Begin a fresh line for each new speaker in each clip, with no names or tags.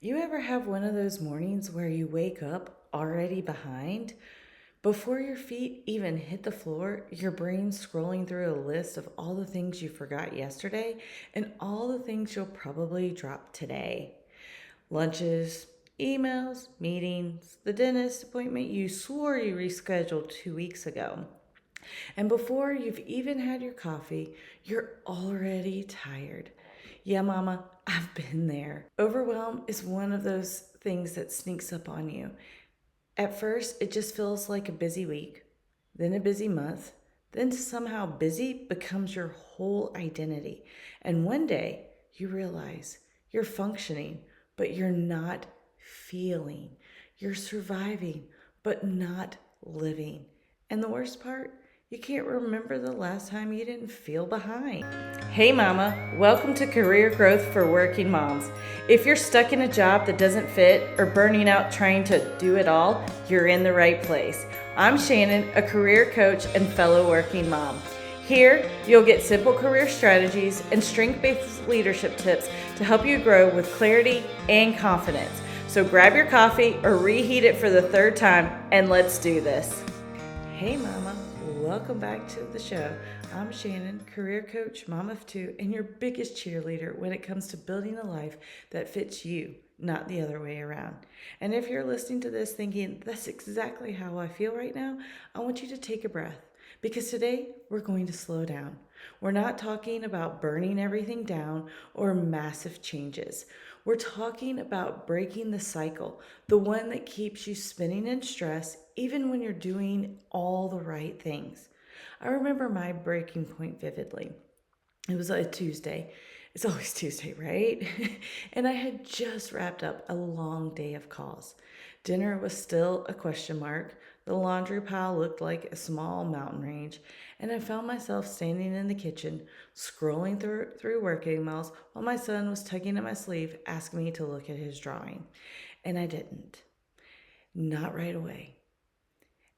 You ever have one of those mornings where you wake up already behind? Before your feet even hit the floor, your brain's scrolling through a list of all the things you forgot yesterday and all the things you'll probably drop today. Lunches, emails, meetings, the dentist appointment you swore you rescheduled 2 weeks ago. And before you've even had your coffee, you're already tired. Yeah, mama, I've been there. Overwhelm is one of those things that sneaks up on you. At first, it just feels like a busy week, then a busy month, then somehow busy becomes your whole identity. And one day, you realize you're functioning, but you're not feeling. You're surviving, but not living. And the worst part, you can't remember the last time you didn't feel behind. Hey, Mama, welcome to Career Growth for Working Moms. If you're stuck in a job that doesn't fit or burning out trying to do it all, you're in the right place. I'm Shannon, a career coach and fellow working mom. Here, you'll get simple career strategies and strength based leadership tips to help you grow with clarity and confidence. So grab your coffee or reheat it for the third time, and let's do this. Hey, Mama, welcome back to the show. I'm Shannon, career coach, mom of two, and your biggest cheerleader when it comes to building a life that fits you, not the other way around. And if you're listening to this thinking, that's exactly how I feel right now, I want you to take a breath because today we're going to slow down. We're not talking about burning everything down or massive changes. We're talking about breaking the cycle, the one that keeps you spinning in stress even when you're doing all the right things. I remember my breaking point vividly. It was a Tuesday. It's always Tuesday, right? And I had just wrapped up a long day of calls. Dinner was still a question mark. The laundry pile looked like a small mountain range, and I found myself standing in the kitchen, scrolling through work emails while my son was tugging at my sleeve, asking me to look at his drawing. And I didn't. Not right away.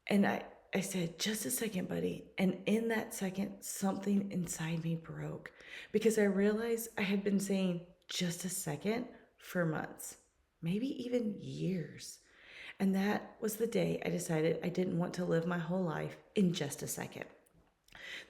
And I said, just a second, buddy. And in that second, something inside me broke because I realized I had been saying just a second for months, maybe even years. And that was the day I decided I didn't want to live my whole life in just a second.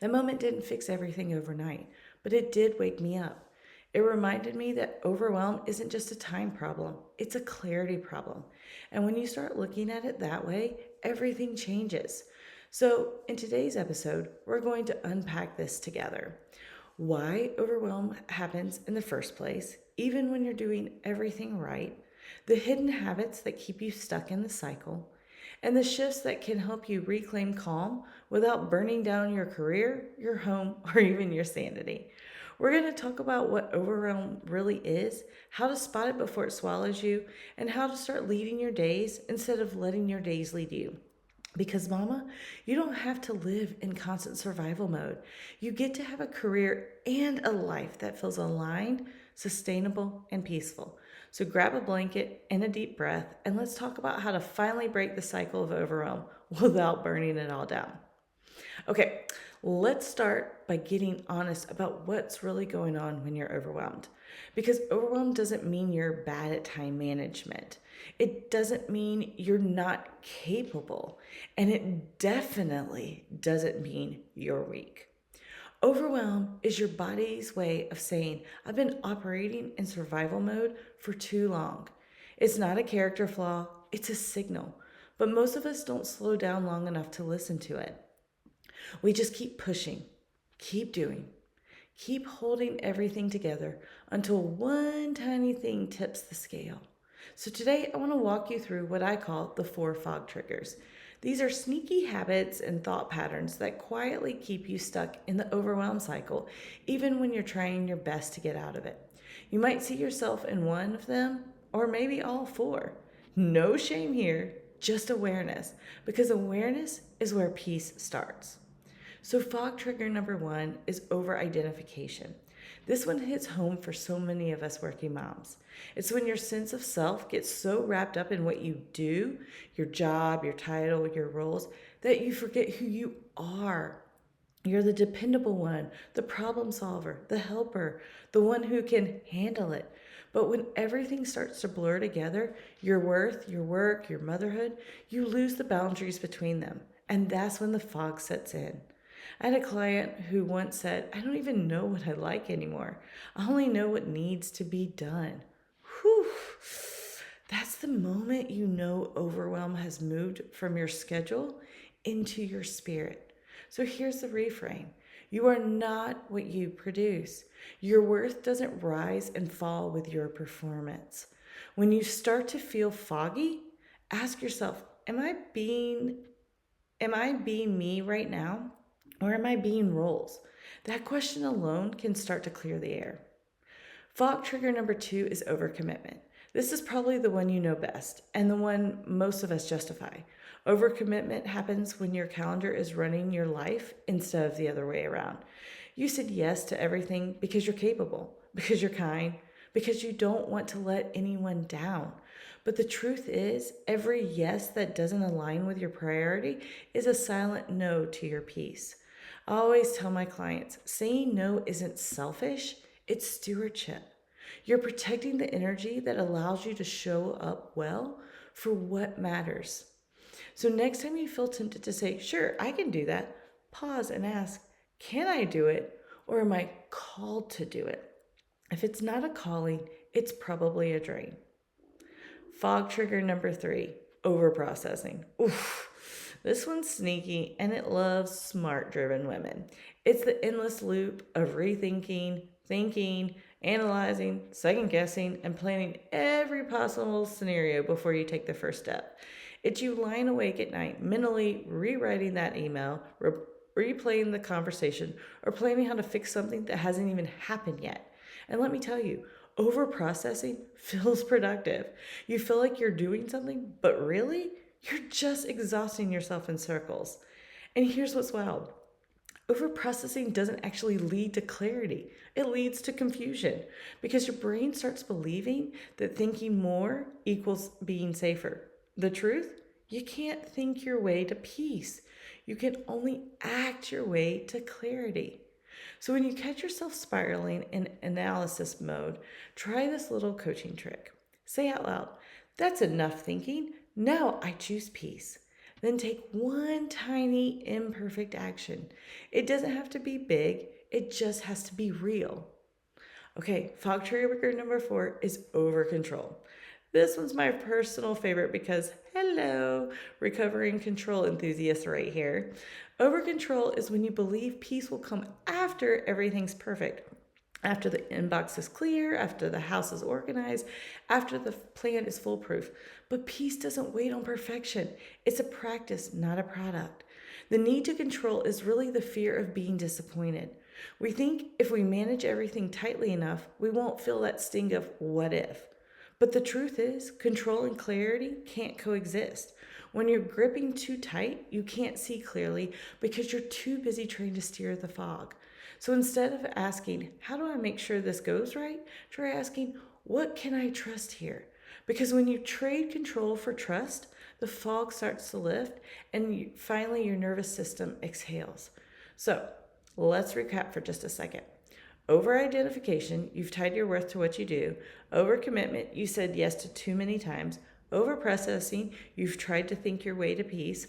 That moment didn't fix everything overnight, but it did wake me up. It reminded me that overwhelm isn't just a time problem, it's a clarity problem. And when you start looking at it that way, everything changes. So, in today's episode, we're going to unpack this together. Why overwhelm happens in the first place, even when you're doing everything right, the hidden habits that keep you stuck in the cycle, and the shifts that can help you reclaim calm without burning down your career, your home, or even your sanity. We're going to talk about what overwhelm really is, how to spot it before it swallows you, and how to start leading your days instead of letting your days lead you. Because, Mama, you don't have to live in constant survival mode. You get to have a career and a life that feels aligned, sustainable, and peaceful. So grab a blanket and a deep breath, and let's talk about how to finally break the cycle of overwhelm without burning it all down. Okay, let's start by getting honest about what's really going on when you're overwhelmed. Because overwhelm doesn't mean you're bad at time management. It doesn't mean you're not capable. And it definitely doesn't mean you're weak. Overwhelm is your body's way of saying, I've been operating in survival mode for too long. It's not a character flaw, it's a signal. But most of us don't slow down long enough to listen to it. We just keep pushing, keep doing, keep holding everything together until one tiny thing tips the scale. So today I want to walk you through what I call the 4 fog triggers. These are sneaky habits and thought patterns that quietly keep you stuck in the overwhelm cycle, even when you're trying your best to get out of it. You might see yourself in one of them, or maybe all 4. No shame here, just awareness, because awareness is where peace starts. So, fog trigger number 1 is over identification. This one hits home for so many of us working moms. It's when your sense of self gets so wrapped up in what you do, your job, your title, your roles, that you forget who you are. You're the dependable one, the problem solver, the helper, the one who can handle it. But when everything starts to blur together, your worth, your work, your motherhood, you lose the boundaries between them. And that's when the fog sets in. I had a client who once said, I don't even know what I like anymore. I only know what needs to be done. Whew. That's the moment you know overwhelm has moved from your schedule into your spirit. So here's the reframe. You are not what you produce. Your worth doesn't rise and fall with your performance. When you start to feel foggy, ask yourself, am I being me right now? Or am I being roles? That question alone can start to clear the air. Fog trigger number 2 is overcommitment. This is probably the one you know best and the one most of us justify. Overcommitment happens when your calendar is running your life instead of the other way around. You said yes to everything because you're capable, because you're kind, because you don't want to let anyone down. But the truth is, every yes that doesn't align with your priority is a silent no to your peace. I always tell my clients saying no isn't selfish, it's stewardship. You're protecting the energy that allows you to show up well for what matters. So, next time you feel tempted to say, sure, I can do that, pause and ask, can I do it? Or am I called to do it? If it's not a calling, it's probably a drain. Fog trigger number 3, overprocessing. Oof. This one's sneaky and it loves smart driven women. It's the endless loop of rethinking, thinking, analyzing, second guessing, and planning every possible scenario before you take the first step. It's you lying awake at night, mentally rewriting that email, replaying the conversation, or planning how to fix something that hasn't even happened yet. And let me tell you, over processing feels productive. You feel like you're doing something, but really, you're just exhausting yourself in circles. And here's what's wild. Over processing doesn't actually lead to clarity. It leads to confusion because your brain starts believing that thinking more equals being safer. The truth? You can't think your way to peace. You can only act your way to clarity. So when you catch yourself spiraling in analysis mode, try this little coaching trick. Say out loud, that's enough thinking. Now I choose peace. Then take one tiny imperfect action. It doesn't have to be big, it just has to be real. Okay, fog trigger number 4 is over control. This one's my personal favorite because, hello, recovering control enthusiast right here. Over control is when you believe peace will come after everything's perfect. After the inbox is clear, after the house is organized, after the plan is foolproof. But peace doesn't wait on perfection. It's a practice, not a product. The need to control is really the fear of being disappointed. We think if we manage everything tightly enough, we won't feel that sting of what if. But the truth is, control and clarity can't coexist. When you're gripping too tight, you can't see clearly because you're too busy trying to steer the fog. So instead of asking, how do I make sure this goes right? Try asking, what can I trust here? Because when you trade control for trust, the fog starts to lift and finally your nervous system exhales. So let's recap for just a second. Over identification, you've tied your worth to what you do. Over commitment, you said yes to too many times. Over processing, you've tried to think your way to peace.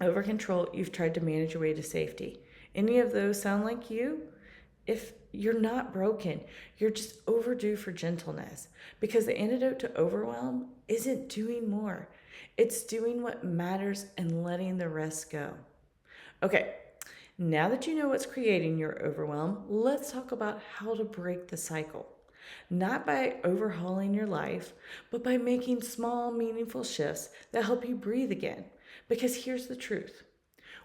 Over control, you've tried to manage your way to safety. Any of those sound like you? If you're not broken, you're just overdue for gentleness. Because the antidote to overwhelm isn't doing more, it's doing what matters and letting the rest go. Okay, now that you know what's creating your overwhelm, let's talk about how to break the cycle. Not by overhauling your life, but by making small, meaningful shifts that help you breathe again. Because here's the truth.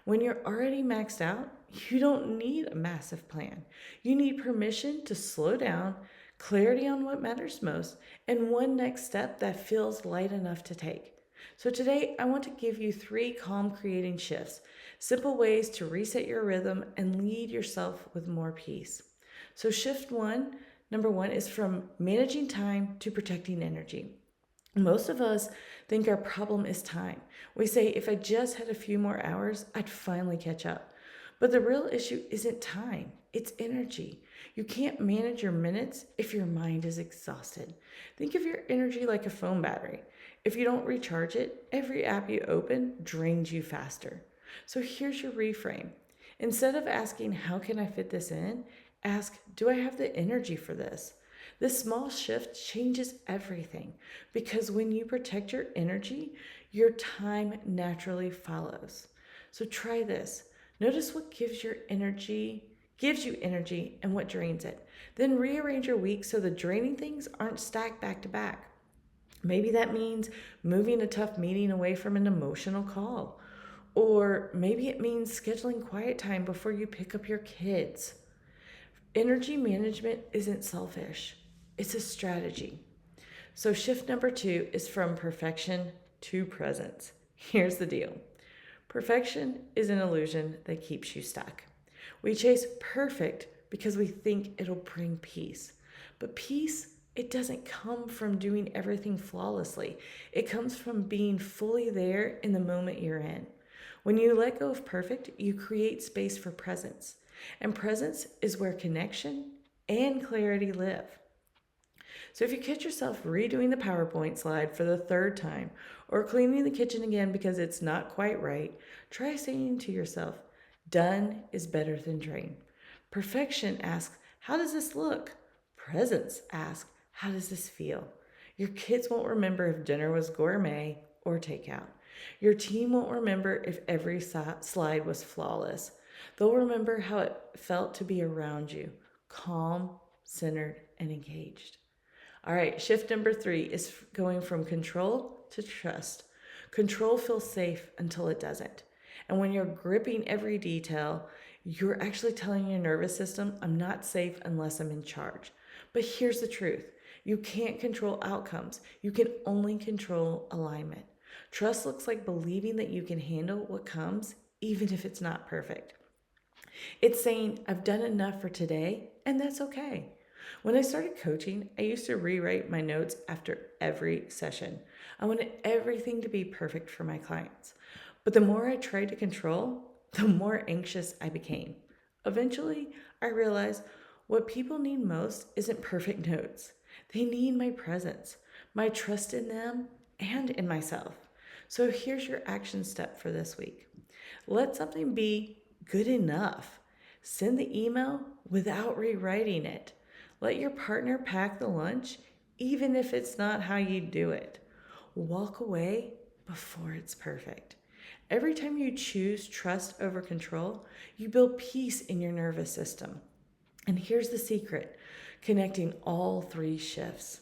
When you're already maxed out, you don't need a massive plan. You need permission to slow down, clarity on what matters most, and one next step that feels light enough to take. So today, I want to give you 3 calm creating shifts, simple ways to reset your rhythm and lead yourself with more peace. So number 1 is from managing time to protecting energy. Most of us think our problem is time. We say, if I just had a few more hours, I'd finally catch up. But the real issue isn't time, it's energy. You can't manage your minutes if your mind is exhausted. Think of your energy like a phone battery. If you don't recharge it, every app you open drains you faster. So here's your reframe. Instead of asking, how can I fit this in? Ask, do I have the energy for this? This small shift changes everything because when you protect your energy, your time naturally follows. So try this. Notice what gives you energy and what drains it. Then rearrange your week so the draining things aren't stacked back to back. Maybe that means moving a tough meeting away from an emotional call. Or maybe it means scheduling quiet time before you pick up your kids. Energy management isn't selfish, it's a strategy. So, shift number 2 is from perfection to presence. Here's the deal: perfection is an illusion that keeps you stuck. We chase perfect because we think it'll bring peace. But peace, it doesn't come from doing everything flawlessly. It comes from being fully there in the moment you're in. When you let go of perfect, you create space for presence. And presence is where connection and clarity live. So if you catch yourself redoing the PowerPoint slide for the third time or cleaning the kitchen again because it's not quite right, try saying to yourself, done is better than drained. Perfection asks, how does this look? Presence asks, how does this feel? Your kids won't remember if dinner was gourmet or takeout. Your team won't remember if every slide was flawless. They'll remember how it felt to be around you, calm, centered, and engaged. All right, shift number 3 is going from control to trust. Control feels safe until it doesn't. And when you're gripping every detail, you're actually telling your nervous system, I'm not safe unless I'm in charge. But here's the truth: you can't control outcomes, you can only control alignment. Trust looks like believing that you can handle what comes, even if it's not perfect. It's saying, I've done enough for today, and that's okay. When I started coaching, I used to rewrite my notes after every session. I wanted everything to be perfect for my clients. But the more I tried to control, the more anxious I became. Eventually, I realized what people need most isn't perfect notes. They need my presence, my trust in them, and in myself. So here's your action step for this week: let something be good enough. Send the email without rewriting it. Let your partner pack the lunch, even if it's not how you do it. Walk away before it's perfect. Every time you choose trust over control, you build peace in your nervous system. And here's the secret: connecting all 3 shifts.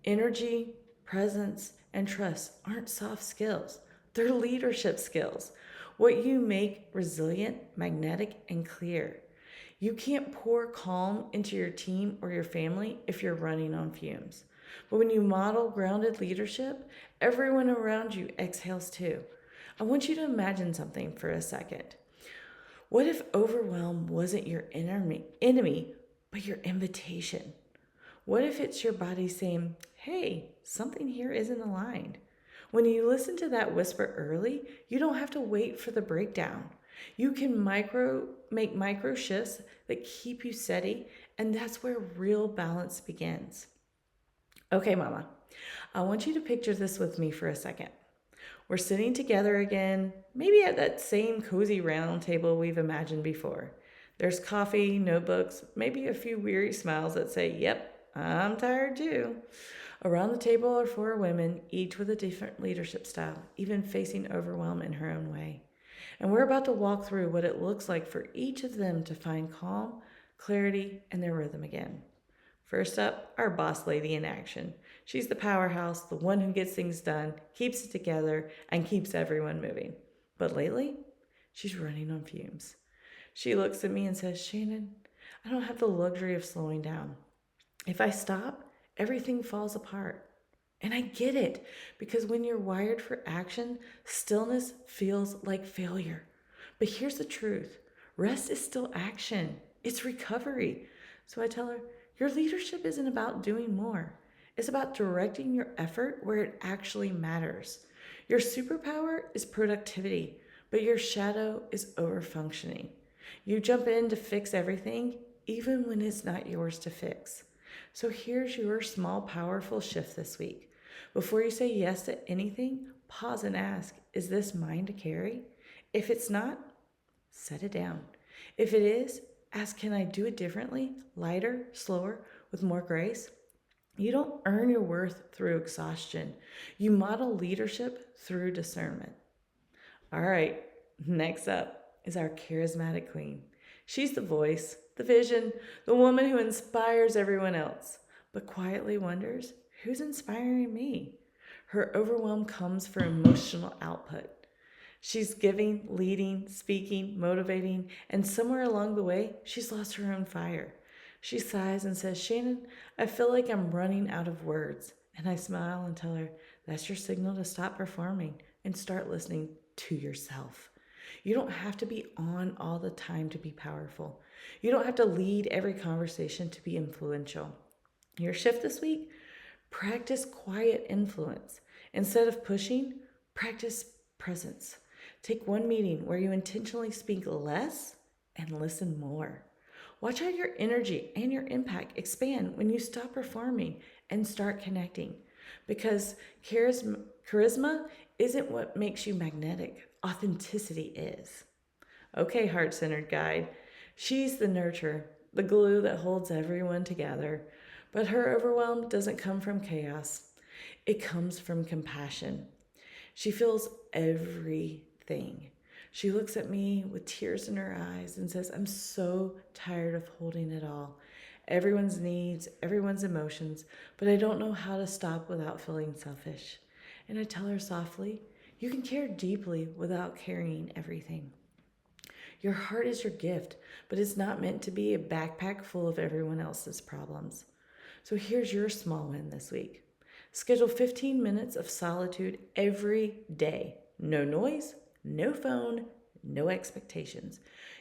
Energy, presence, and trust aren't soft skills, they're leadership skills. What you make resilient, magnetic, and clear. You can't pour calm into your team or your family if you're running on fumes. But when you model grounded leadership, everyone around you exhales too. I want you to imagine something for a second. What if overwhelm wasn't your enemy, but your invitation? What if it's your body saying, hey, something here isn't aligned? When you listen to that whisper early, you don't have to wait for the breakdown. You can make micro shifts that keep you steady, and that's where real balance begins. Okay, mama, I want you to picture this with me for a second. We're sitting together again, maybe at that same cozy round table we've imagined before. There's coffee, notebooks, maybe a few weary smiles that say, yep, I'm tired too. Around the table are 4 women, each with a different leadership style, even facing overwhelm in her own way. And we're about to walk through what it looks like for each of them to find calm, clarity, and their rhythm again. First up, our boss lady in action. She's the powerhouse, the one who gets things done, keeps it together, and keeps everyone moving. But lately, she's running on fumes. She looks at me and says, Shannon, I don't have the luxury of slowing down. If I stop, everything falls apart. And I get it, because when you're wired for action, stillness feels like failure. But here's the truth: rest is still action, it's recovery. So I tell her, your leadership isn't about doing more, it's about directing your effort where it actually matters. Your superpower is productivity, but your shadow is overfunctioning. You jump in to fix everything, even when it's not yours to fix. So here's your small, powerful shift this week. Before you say yes to anything, pause and ask, is this mine to carry? If it's not, set it down. If it is, ask, can I do it differently, lighter, slower, with more grace? You don't earn your worth through exhaustion. You model leadership through discernment. All right, next up is our charismatic queen. She's the voice, the vision, the woman who inspires everyone else, but quietly wonders, who's inspiring me? Her overwhelm comes from emotional output. She's giving, leading, speaking, motivating, and somewhere along the way, she's lost her own fire. She sighs and says, Shannon, I feel like I'm running out of words. And I smile and tell her, that's your signal to stop performing and start listening to yourself. You don't have to be on all the time to be powerful. You don't have to lead every conversation to be influential. Your shift this week? Practice quiet influence. Instead of pushing, practice presence. Take one meeting where you intentionally speak less and listen more. Watch how your energy and your impact expand when you stop performing and start connecting. Because charisma isn't what makes you magnetic, authenticity is. Okay, heart centered guide. She's the nurture, the glue that holds everyone together. But her overwhelm doesn't come from chaos, it comes from compassion. She feels everything. She looks at me with tears in her eyes and says, I'm so tired of holding it all. Everyone's needs, everyone's emotions, but I don't know how to stop without feeling selfish. And I tell her softly, you can care deeply without carrying everything. Your heart is your gift, but it's not meant to be a backpack full of everyone else's problems. So here's your small win this week. Schedule 15 minutes of solitude every day. No noise, no phone, no expectations.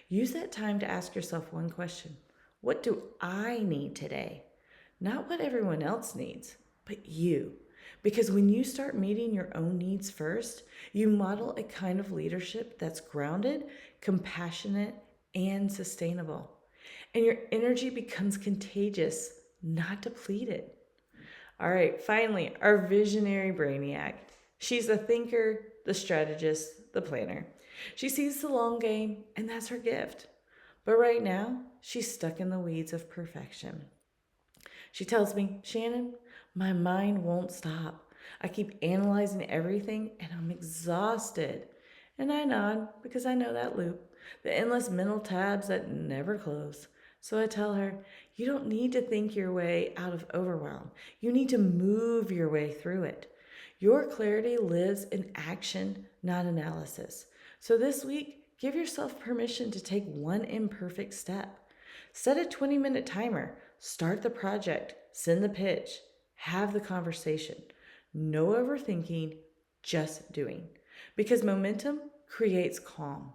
Use that time to ask yourself one question. What do I need today? Not what everyone else needs, but you. Because when you start meeting your own needs first, you model a kind of leadership that's grounded, compassionate, and sustainable. And your energy becomes contagious, not depleted. All right, finally, our visionary Brainiac. She's the thinker, the strategist, the planner. She sees the long game, and that's her gift. But right now, she's stuck in the weeds of perfection. She tells me, Shannon, my mind won't stop. I keep analyzing everything, and I'm exhausted. And I nod because I know that loop, the endless mental tabs that never close. So I tell her, you don't need to think your way out of overwhelm. You need to move your way through it. Your clarity lives in action, not analysis. So this week, give yourself permission to take one imperfect step. Set a 20-minute timer. Start the project. Send the pitch. Have the conversation. No overthinking, just doing. Because momentum creates calm.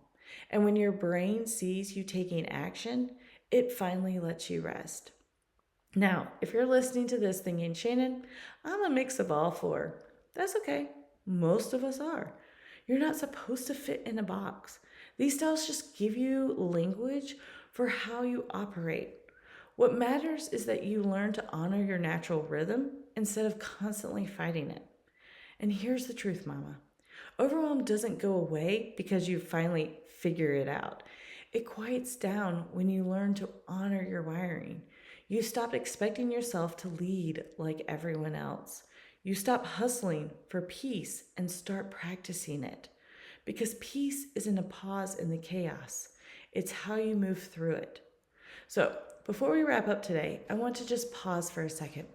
And when your brain sees you taking action, it finally lets you rest. Now, if you're listening to this thinking, Shannon, I'm a mix of all four, that's okay. Most of us are. You're not supposed to fit in a box. These styles just give you language for how you operate. What matters is that you learn to honor your natural rhythm instead of constantly fighting it. And here's the truth, Mama. Overwhelm doesn't go away because you finally figure it out. It quiets down when you learn to honor your wiring. You stop expecting yourself to lead like everyone else. You stop hustling for peace and start practicing it. Because peace isn't a pause in the chaos, it's how you move through it. So, before we wrap up today, I want to just pause for a second.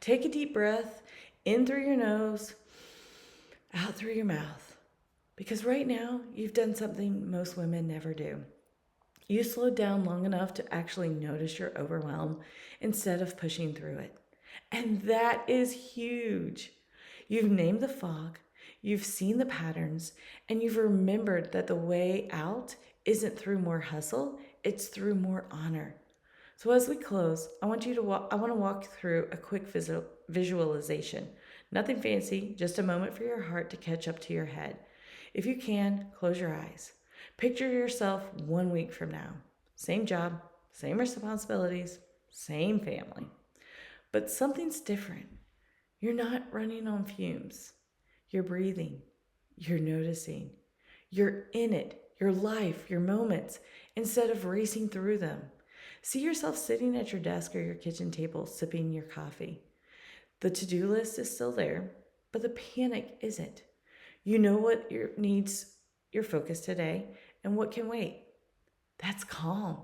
Take a deep breath in through your nose, out through your mouth. Because right now, you've done something most women never do. You slowed down long enough to actually notice your overwhelm instead of pushing through it. And that is huge. You've named the fog, you've seen the patterns, and you've remembered that the way out isn't through more hustle, it's through more honor. So as we close, I want to walk through a quick visualization. Nothing fancy, just a moment for your heart to catch up to your head. If you can, close your eyes. Picture yourself 1 week from now. Same job, same responsibilities, same family. But something's different. You're not running on fumes. You're breathing. You're noticing. You're in it, your life, your moments, instead of racing through them. See yourself sitting at your desk or your kitchen table sipping your coffee. The to-do list is still there, but the panic isn't. You know what needs your focus today and what can wait. That's calm.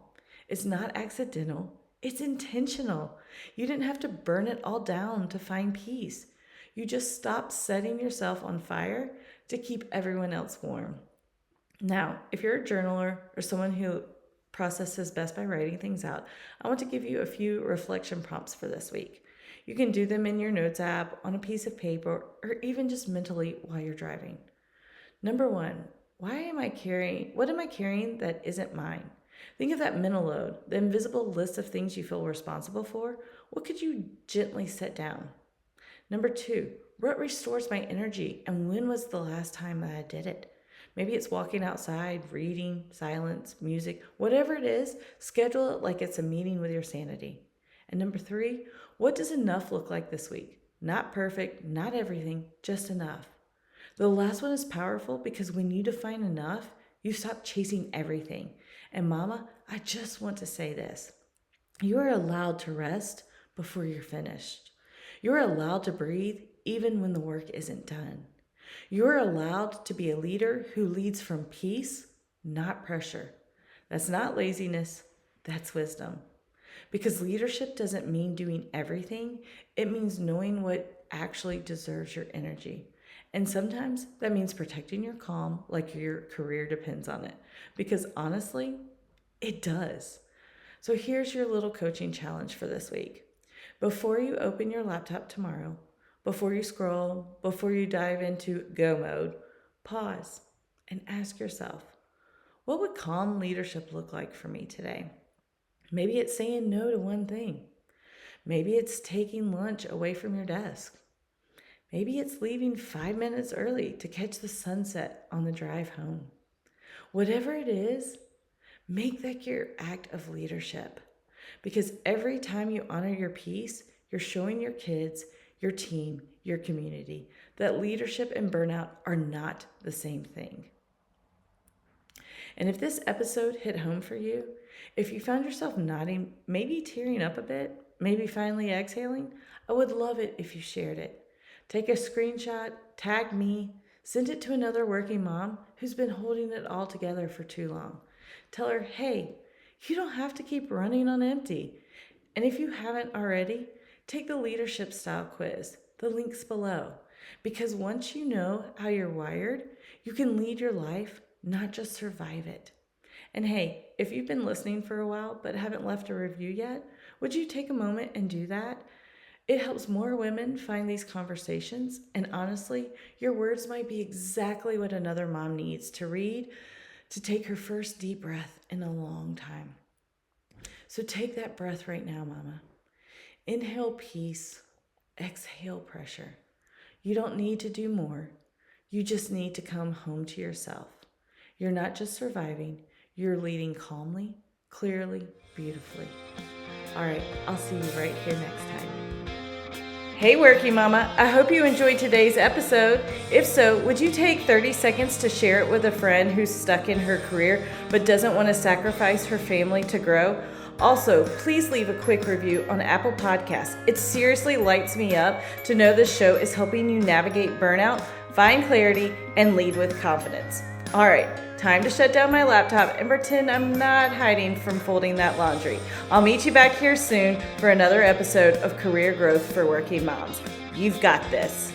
It's not accidental. It's intentional. You didn't have to burn it all down to find peace. You just stopped setting yourself on fire to keep everyone else warm. Now, if you're a journaler or someone who processes best by writing things out, I want to give you a few reflection prompts for this week. You can do them in your notes app, on a piece of paper, or even just mentally while you're driving. Number 1, what am I carrying that isn't mine? Think of that mental load, the invisible list of things you feel responsible for. What could you gently set down? Number 2, what restores my energy and when was the last time that I did it? Maybe it's walking outside, reading, silence, music, whatever it is, schedule it like it's a meeting with your sanity. And number 3, what does enough look like this week? Not perfect, not everything, just enough. The last one is powerful because when you define enough, you stop chasing everything. And mama, I just want to say this. You are allowed to rest before you're finished. You're allowed to breathe even when the work isn't done. You're allowed to be a leader who leads from peace, not pressure. That's not laziness, that's wisdom. Because leadership doesn't mean doing everything, it means knowing what actually deserves your energy. And sometimes that means protecting your calm like your career depends on it. Because honestly, it does. So here's your little coaching challenge for this week. Before you open your laptop tomorrow, before you scroll, before you dive into go mode, pause and ask yourself, what would calm leadership look like for me today? Maybe it's saying no to one thing. Maybe it's taking lunch away from your desk. Maybe it's leaving 5 minutes early to catch the sunset on the drive home. Whatever it is, make that your act of leadership. Because every time you honor your peace, you're showing your kids, your team, your community, that leadership and burnout are not the same thing. And if this episode hit home for you, if you found yourself nodding, maybe tearing up a bit, maybe finally exhaling, I would love it if you shared it. Take a screenshot, tag me, send it to another working mom who's been holding it all together for too long. Tell her, hey, you don't have to keep running on empty. And if you haven't already, take the leadership style quiz. The link's below. Because once you know how you're wired, you can lead your life, not just survive it. And hey, if you've been listening for a while but haven't left a review yet, would you take a moment and do that? It helps more women find these conversations, and honestly, your words might be exactly what another mom needs to read to take her first deep breath in a long time. So take that breath right now, mama. Inhale peace, exhale pressure. You don't need to do more. You just need to come home to yourself. You're not just surviving, you're leading calmly, clearly, beautifully. All right, I'll see you right here next time. Hey, Working Mama, I hope you enjoyed today's episode. If so, would you take 30 seconds to share it with a friend who's stuck in her career but doesn't want to sacrifice her family to grow? Also, please leave a quick review on Apple Podcasts. It seriously lights me up to know this show is helping you navigate burnout, find clarity, and lead with confidence. All right, time to shut down my laptop and pretend I'm not hiding from folding that laundry. I'll meet you back here soon for another episode of Career Growth for Working Moms. You've got this.